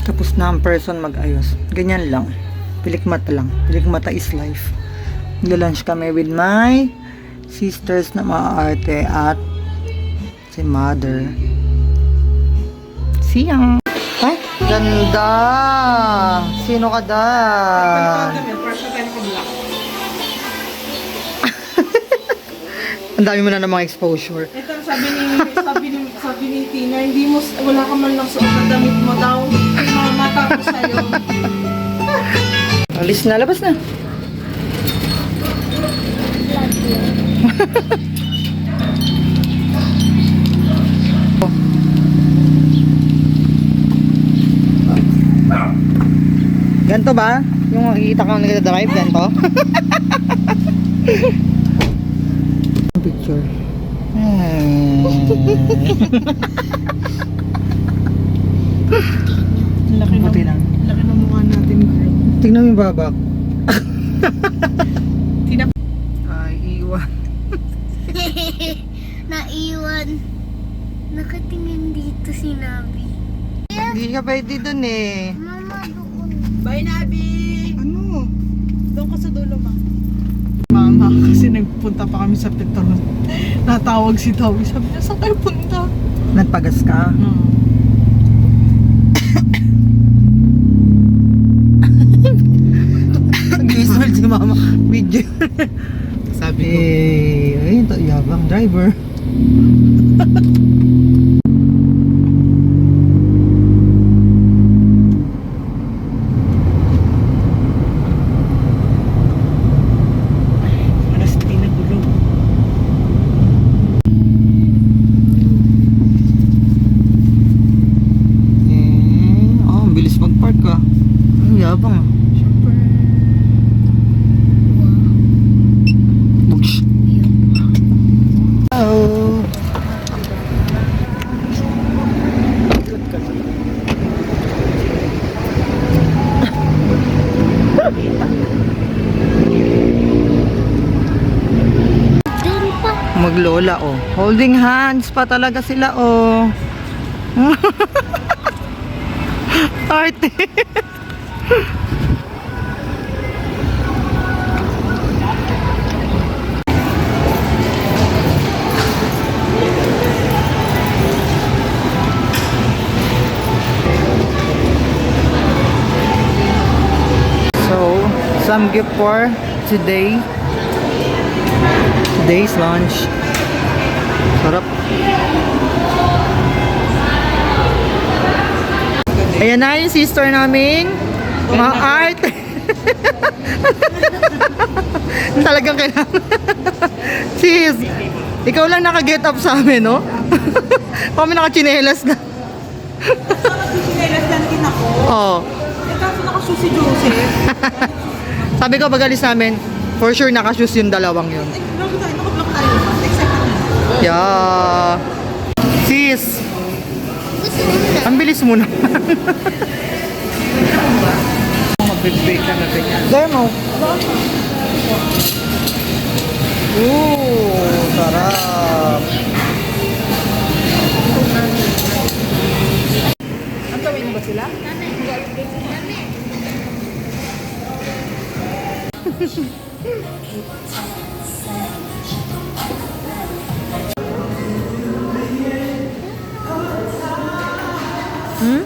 Tapos na ang person mag-ayos. Ganyan lang. Pilikmata lang. Pilikmata is life. Nag-lunch kami with my sisters na maaarte at si mother. Siyang. Ay, ganda! Sino ka dan? Ang dami mo na ng mga exposure. Ito, sabi ni Tina, hindi mo, wala ka man lang suot na damit mo daw. Mamata ko sa'yo. Alis na, labas na. Ganto ba? Yung makikita kang nagdadrive, ganto? Picture. Buti lang. Laki ng mukha natin, girl. Tingnan mo yung babak. Tina. Ay, iwan. Naiwan. Nakatingin dito si Nabi. Hindi ka pwede dun eh. Mama, doon. Bye, Nabi! Ano? Doon ka sa dulo, ma. Mama, kasi nagpunta pa kami sa Petron. Natawag si Tawi. Sabi niya, saan kayo punta? Nagpagas ka? Nag-i-smile si mama. Video. Sabi ko. Ay, ito, yabang driver. Alas 3 na gulo. Ang bilis mag-park ka. Ang yabang ah. Super. Bugsh. Oh. Doon pa. Maglola oh. Holding hands pa talaga sila oh. Arte. So, some gift for today. Today's lunch. Sarap. Ayan na yung sister namin. Mga art. Talagang kailangan. Sis, ikaw lang naka-get up sa amin, no? Kami naka-chinelas na. Sinelas lang din ako. Oo. Eh, kaso nakashoes si Joseph. Sabi ko pag-alis namin, for sure naka-shoes yung dalawang yun. Nakablock tayo. Except na. Yeah. Sis, Gusto mo na. ang bilis mo na. Mag-bake ka na ganyan. There mo. Ooh, sarap. Ang tawin ba sila? Hmm?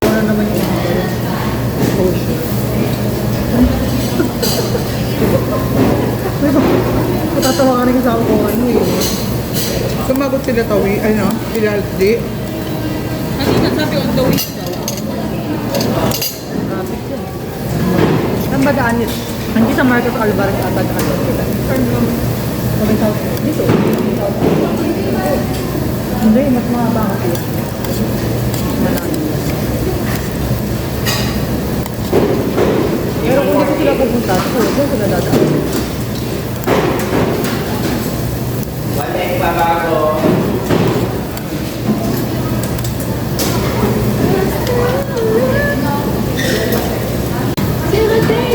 Ano naman yung exposure? Matatawa ka rin sa ako kung ano eh. Sumagot sila Tawi. Ano? Sila di. Ano sabi on the way daw? Saan ba daan yun? Hindi sa Marcos Alvarez ata daan sila. Turn from South. Dito. Hindi, mas mahaba kasi. Malalim. Pero kung dito sila pupunta, doon sila dadaan. Zero day.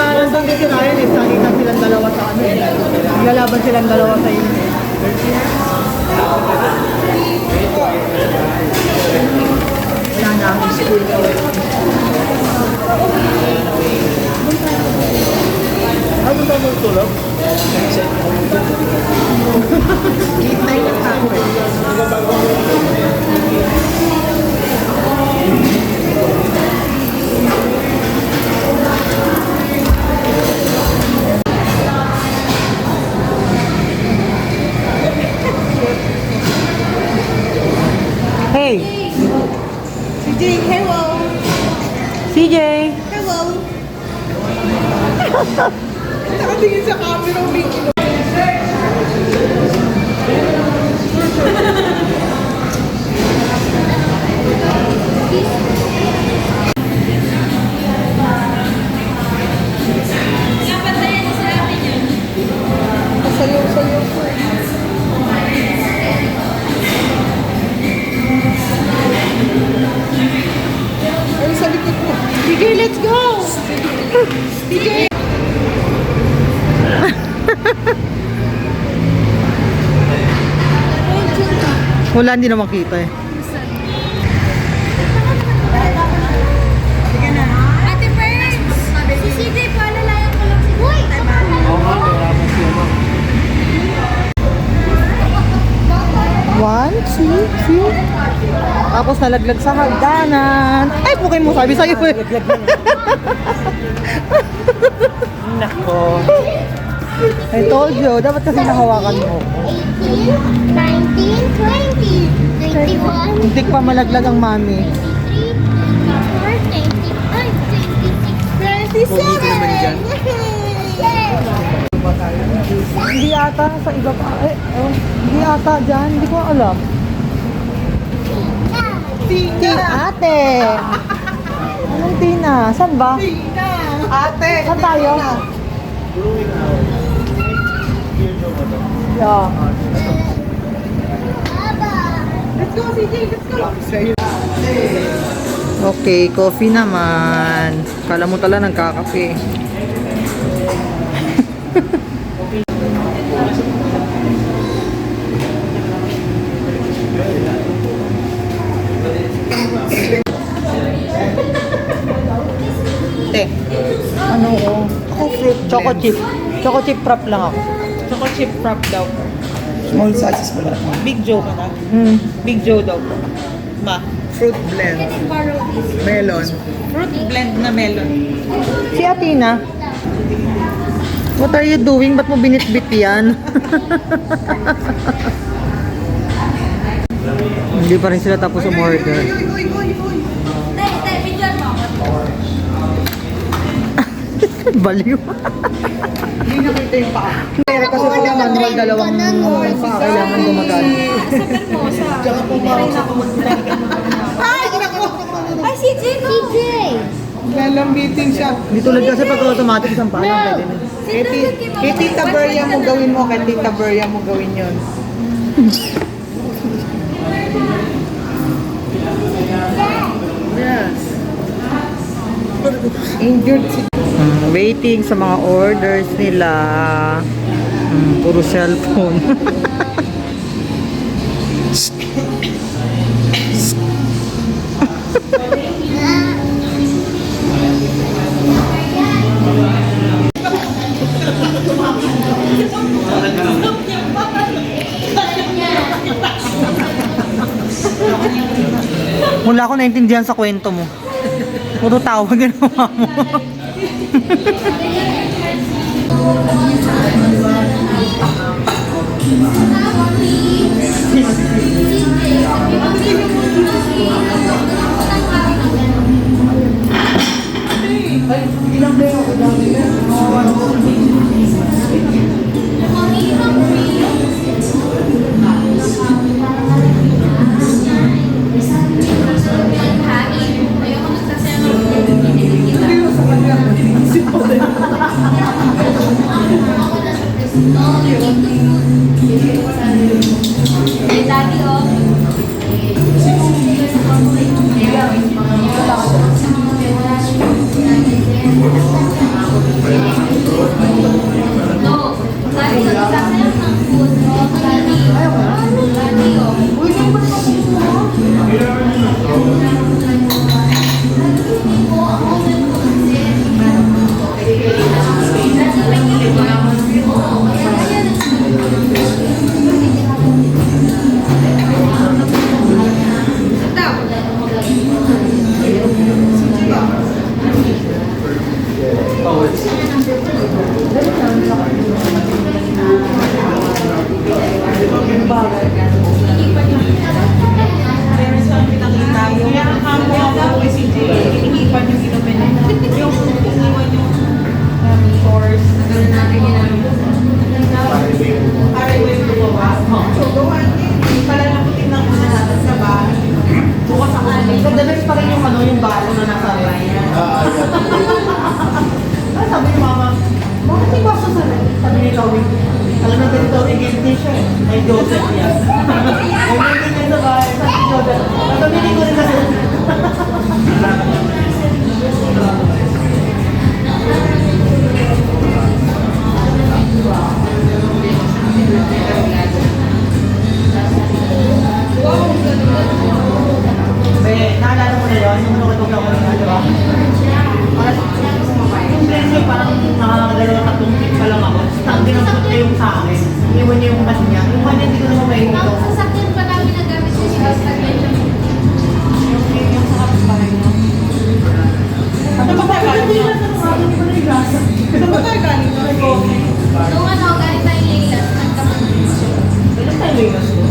nandun din si Ryan eh. Nakita silang dalawa sa ano eh. Lalaban silang dalawa sa yun eh. Wala na akong school. Ano ba mo tulog? Ay, ako eh. Hey, CJ, hello! CJ! Hello! Nakatingin sa camera, Mickey. Sayaw-sayaw ko. Ay, sa likod ko. DJ, let's go! DJ! Wala, hindi na makita eh. Ate Ferns! Si CJ paalalayan ko lang si Uy! Oo nga, wala mo siya. One, two, three. Tapos nalaglag sa hagdanan. Ay, bukay mo, sabi sa'yo eh. Nako. I told you, dapat kasi nahawakan mo. 18, 19, 20, 21, Hindi pa malaglag ang mami. 23, 24, 25, 26, 27! Hindi ata sa iba pa. Hindi ata dyan. Hindi ko alam. Tina! Ate! Anong Tina? Saan ba? Tina! Ate! Saan tayo? Yeah. Let's go, CJ! Let's go! Okay, coffee naman. Kala mo tala nagkakape. Te, ano ko? Ako fruit. Choco chip. Choco chip frap lang ako. Choco chip frap daw. Small sizes pala. Big Joe ka na. Big Joe daw po. Ma. Fruit blend. Melon. Fruit blend na melon. Si Athena. What are you doing? Ba't mo binitbit yan? Hindi pa rin sila tapos umorder. Baliw. Hindi nakita yung paa. Pero kasi pala manual dalawang paa kailangan gumagana. Ay! Naku! Ay, CJ! CJ! Lalambitin siya. Hindi tulad kasi pag automatic isang paa lang pwede na. Kay Tita Beria mo gawin mo, kay Tita Beria mo gawin yun. Yes. Injured si Waiting sa mga orders nila. Puro cellphone. Wala ko naintindihan sa kwento mo. Puro tawag ginawa mo. Ay, sabi ni Mama, bakit may baso sa rin? Sabi ni Chloe, alam na ganito, guilty siya eh. May Joseph yan. Kung may ganyan sa bahay, sabi ni Joseph, sabi ko rin kasi. May, naalala mo na yun? Yung nakatog lang kanina, di ba? Yung blessing, parang nakakadalawa tatlong tip pa lang ako. Tapos ginampot niya yung sa akin. Iwan niya yung kanya. Yung kanya hindi ko naman may ito. Ang sasakyan pa namin nagamit sa hashtag medyo. Yung sa kapitbahay niya. Ano ba tayo galing? Ano ba tayo galing? Nung ano, galing tayo Leylas. Ilan tayo Vegas ko?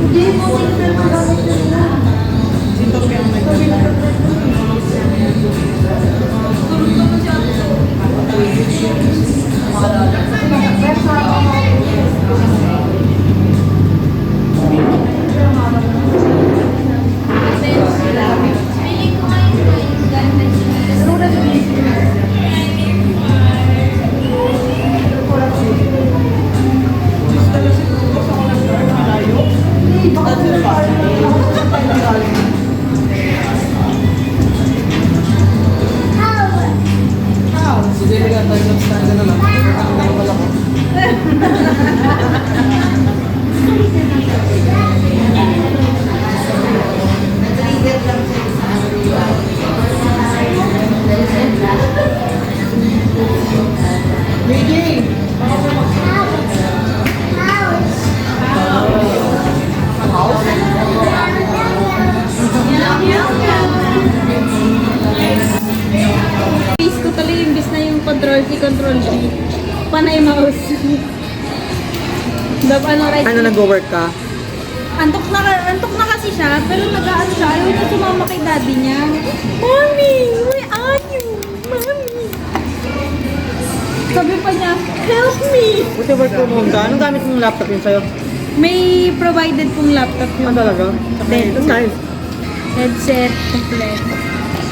Hindi mo tingnan mo gamit nila. Dito pa yung may Feeling ko ngayon guys, galing tayo Sige, tayo next time na lang. Ano pala ko? Face ko tuloy imbis na yung control C, control V. Panay mouse. Right? Ano nag-work ka? Antok na kasi siya, pero nag-ano siya, ayaw niya sumama kay daddy niya. Mommy, where are you? Mommy. Sabi pa niya, help me. Buti work from home ka. Anong gamit mong laptop yun sa'yo? May provided pong laptop Ano yun. talaga? That's nice. Headset, complete.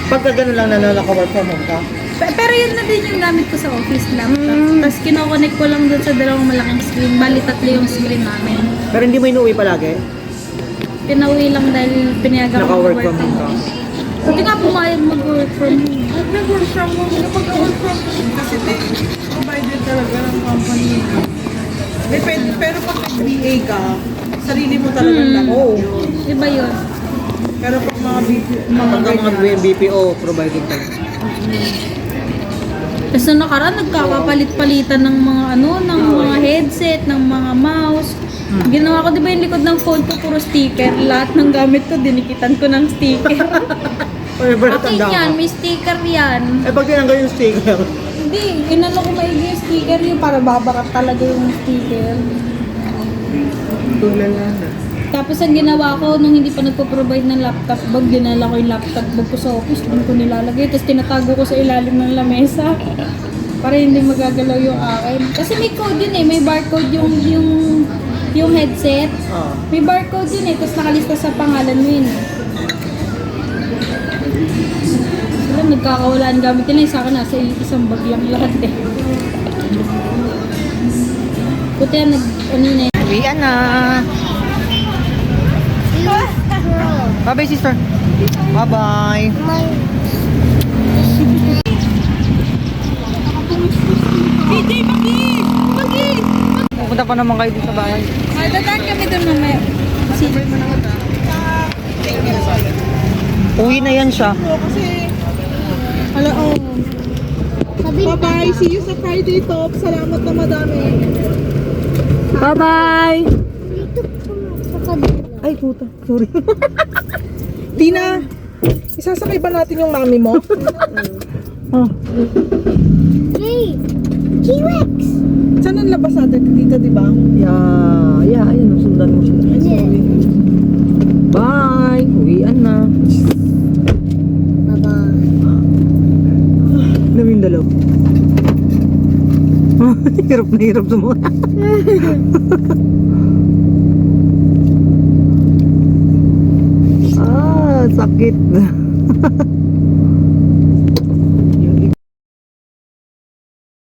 Pagka gano'n lang na naka-work from home ka? Pero yun na din yung gamit ko sa office laptop. Tapos kinoconnect ko lang dun sa dalawang malaking screen. Bali, tatlo yung screen namin. Pero hindi mo inuwi palagi? Pinauwi lang dahil pinayagan ko Naka-work mag-work from home ka? Hindi nga pumayag mag-work from home. nag-work from home. Kapag work from home, kasi provided talaga ng company. Depende, pero pag nag-BA ka, sarili mo talagang laptop Oo. yun. Iba yun. Pero pag mga Pagka mga ganyan, BPO, provided ka. Tapos nung nakaraan, nagkakapalit-palitan ng mga ng mga headset, ng mga mouse. Ginawa ko, di ba yung likod ng phone ko, puro sticker. Lahat ng gamit ko, dinikitan ko ng sticker. Forever Akin natanda ka. yan, may sticker yan. Eh pag tinanggal yung sticker, Hindi, inano ko maigi yung sticker yung para babakat talaga yung sticker. tulala na. Tapos ang ginawa ko, nung hindi pa nagpo-provide ng laptop bag, dinala ko yung laptop bag ko sa office, doon ko nilalagay. Tapos tinatago ko sa ilalim ng lamesa para hindi magagalaw yung akin. Kasi may code yun eh, may barcode yung headset. Ah. May barcode yun eh, tapos nakalista sa pangalan mo yun. Sila nagkakawalaan gamit nila, sa akin nasa isang bag lang lahat eh. Buti yan, Uwian na. Bye-bye, sister. Bye-bye. Pupunta pa naman kayo dito sa bahay. Dadaan kami doon mamaya. Uwi na yan siya. kasi, bye-bye. See you sa Friday Talk. Salamat na madami. Bye-bye. Ay, puta. Sorry. Tina, isasakay ba natin yung mami mo? Oh. Hey! T-Rex! Saan ang labas natin? Dito, di ba? Yeah, ayun, sundan mo siya. Bye. Uwian na. Bye-bye. Naming dalaw. Hirap na hirap sa mga. sakit.